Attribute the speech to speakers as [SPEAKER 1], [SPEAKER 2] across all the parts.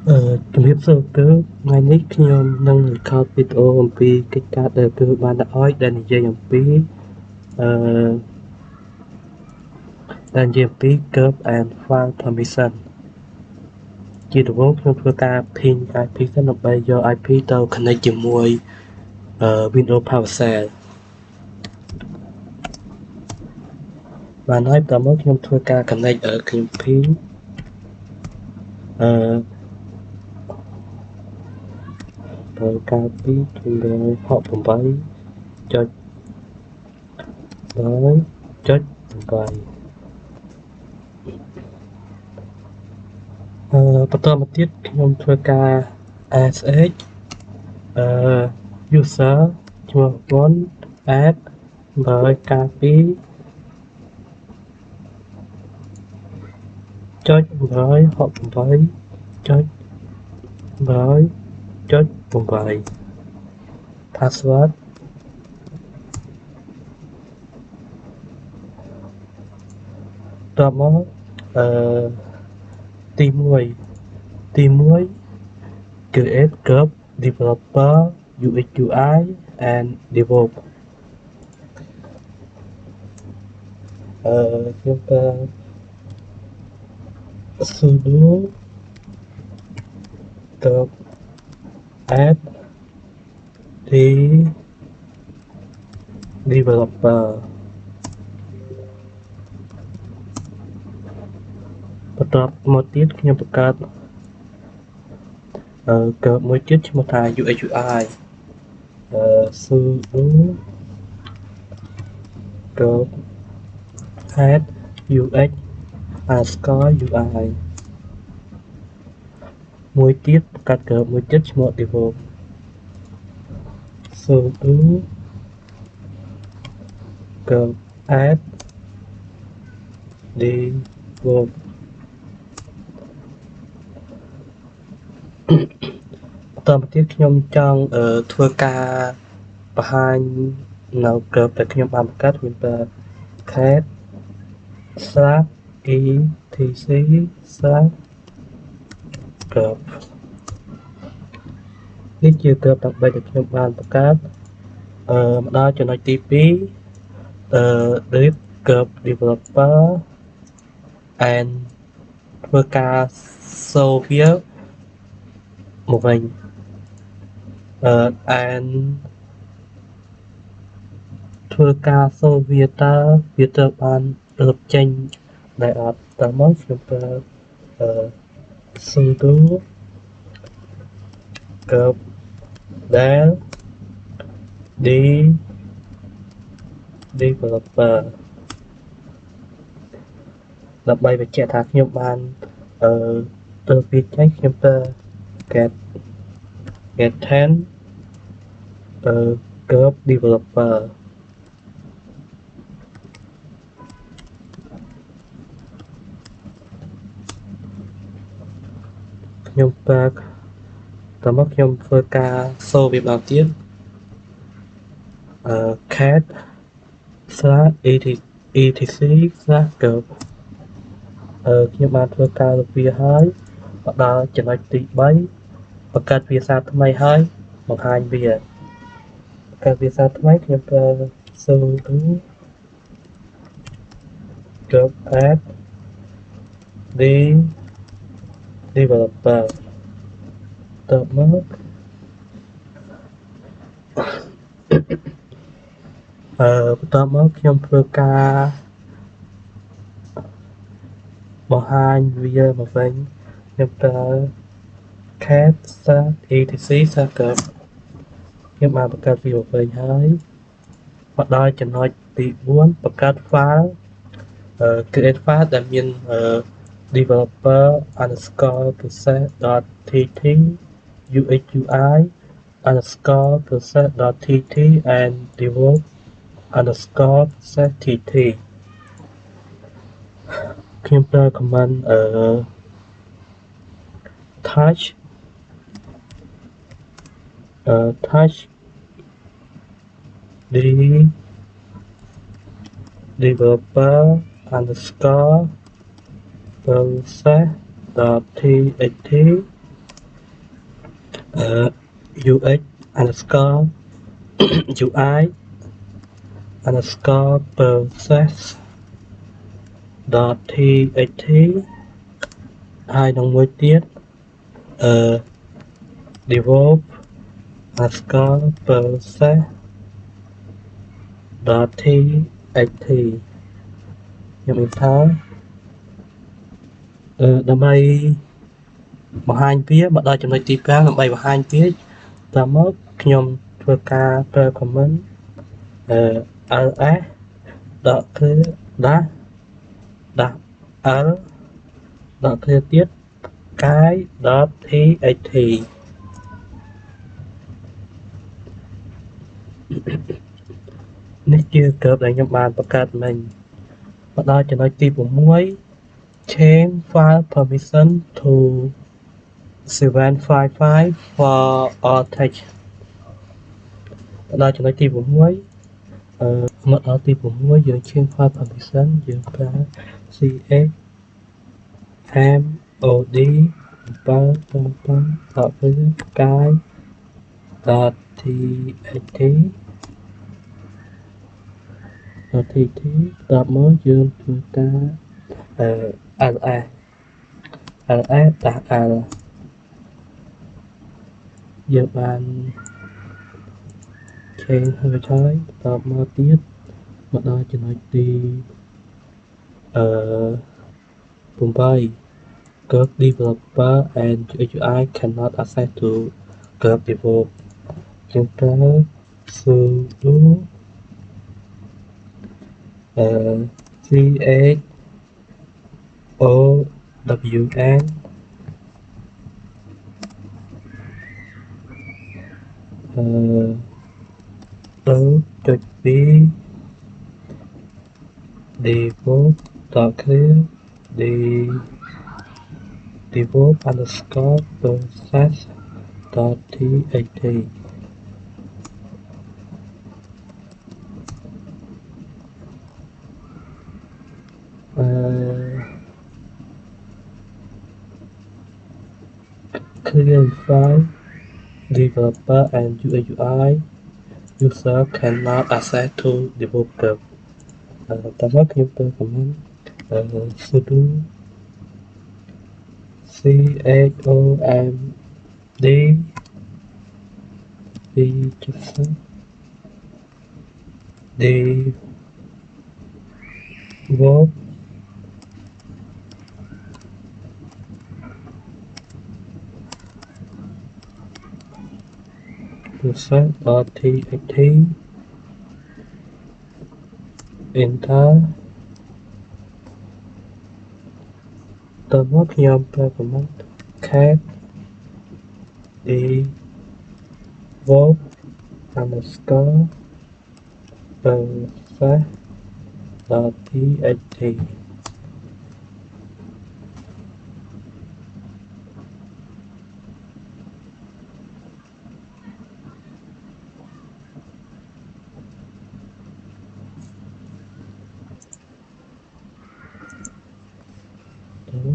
[SPEAKER 1] ជំរាបសួរគឺថ្ងៃនេះខ្ញុំនឹង record វីដេអូអំពីកិច្ចការដែលគឺបានដាក់ឲ្យដែលនិយាយអំពីអឺcurve and file permission ជាដំបូងខ្ញុំធ្វើការ ping IP សិនដើម្បីយក IP ទៅ connect ជាមួយWindows PowerShell បានហើយបន្តមកខ្ញុំធ្វើការ connect ខ្ញុំ ping ត្រូវការពី268.1.8 បន្តមកទៀតខ្ញុំធ្វើការ sh user ឈ្មោះ one add ហើយការពី168.1.8 password តបមកទី1 create curve developer UX UI and DevOps ខ្ញុំប្រើ sudo curve add developer បន្តមកទៀតខ្ញុំបង្កើតcurve មួយទៀតឈ្មោះថា UX UI sudo curve add UX _UI មួយទៀតបង្កើត curve មួយទៀតឈ្មោះ DevOps sudo curve add DevOps បន្តមកទៀតខ្ញុំចង់ធ្វើការបង្ហាញនៅ curve ដែលខ្ញុំបានបង្កើតខ្ញុំប្រើ cat etc/curve នេះជា curve ដើម្បីដែលខ្ញុំបានបង្កើតមកដល់ចំណុចទី2delete curve developer and ធ្វើការ show វាមកវិញand ធ្វើការ show វាតើវាត្រូវបានរត់ចេញដែលអត់តើមកខ្ញុំប្រើ sudo curve del developer ដើម្បីបញ្ជាក់ថាខ្ញុំបានទៅវាចេញខ្ញុំប្រើ get 10 curve developer ខ្ញុំប្រើតមកខ្ញុំធ្វើការ show វាម្ដងទៀតcat/etc/curve ខ្ញុំបានធ្វើការលុបវាហើយមកដល់ចំណុចទី3បង្កើតវាសាថ្មីហើយបង្ហាញវាបង្កើតវាសាថ្មីខ្ញុំប្រើ sudo curve add developer តបមកបន្តមកខ្ញុំធ្វើការបង្ហាញវាមកវិញខ្ញុំប្រើ cat/etc/curve ខ្ញុំបានបង្កើតវាមកវិញហើយមកដល់ចំណុចទី4បង្កើត file create file ដែលមានdeveloper underscore process.tt UX UI underscore process.tt and develop underscore process.tt ខ្ញុំប្រើ command touch developer underscore process.txt UX underscore UI underscore process dot txt ហើយនឹងមួយទៀត develop underscore process dot txt ខ្ញុំមានថាដើម្បីបង្ហាញវាមកដល់ចំណុចទី5ដើម្បីបង្ហាញវាតាមមកខ្ញុំធ្វើការប្រើ comment ls ដកគឺដាស់l ដកគឺទៀតកាយ .txt នេះជាកើបដែលខ្ញុំបានបង្កើតមិញមកដល់ចំណុចទី6 change file permission to 755 for all text មកដល់ចំណុចទី6មកដល់ទី6យើង change file permission យើងប្រើ chmod 7.7 កាយ .txt តបមកយើងធ្វើការ ls -l យើងបាន change ហើយតបមកទៀតមកដល់ចំណុចទី8 Curve developer and UI cannot access to curve develop យើងប្រើ sudo chown đôi develop dot clear develop underscore process dot txt clarify developer and UI user cannot access to developer តើមកខ្ញុំប្រើ comment sudo chomd 2.0 develop process.txt enter តើមកខ្ញុំប្រើ command cat develop underscore process.txt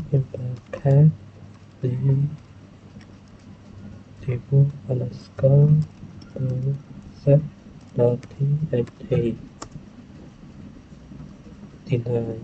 [SPEAKER 1] ខ្ញុំប្រើ cat develop underscore process.txt ទីហើយ